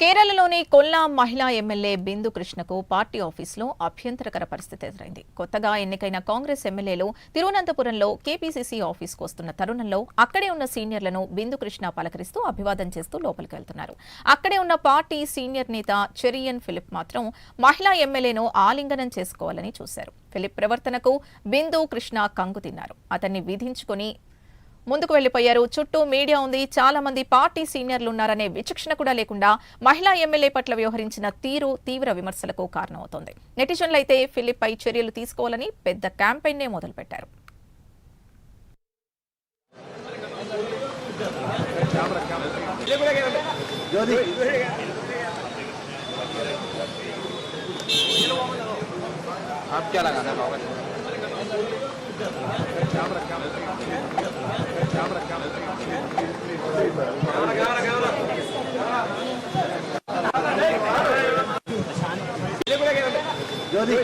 కేరళలోని కొల్లాం మహిళా ఎమ్మెల్యే బిందు కృష్ణకు పార్టీ ఆఫీసులో అభ్యంతరకర పరిస్థితి ఎదురైంది. కొత్తగా ఎన్నికైన కాంగ్రెస్ ఎమ్మెల్యేలు తిరువనంతపురంలో కేపీసీసీ ఆఫీసుకు వస్తున్న తరుణంలో అక్కడే ఉన్న సీనియర్లను బిందు కృష్ణ పలకరిస్తూ అభివాదం చేస్తూ లోపలికి వెళ్తున్నారు. అక్కడే ఉన్న పార్టీ సీనియర్ నేత చెరియన్ ఫిలిప్ మాత్రం మహిళా ఎమ్మెల్యేను ఆలింగనం చేసుకోవాలని చూశారు. ఫిలిప్ ప్రవర్తనకు బిందు కృష్ణ కంగు తిన్నారు. అతన్ని విధించుకుని ముందుకు వెళ్లిపోయారు. చుట్టూ మీడియా ఉంది, చాలా మంది పార్టీ సీనియర్లు ఉన్నారనే విచక్షణ కూడా లేకుండా మహిళా ఎమ్మెల్యే పట్ల వ్యవహరించిన తీరు తీవ్ర విమర్శలకు కారణమవుతోంది. నెటిజన్లు అయితే ఫిలిప్ పై చర్యలు తీసుకోవాలని పెద్ద క్యాంపెయిన్నే మొదలుపెట్టారు. Jodi.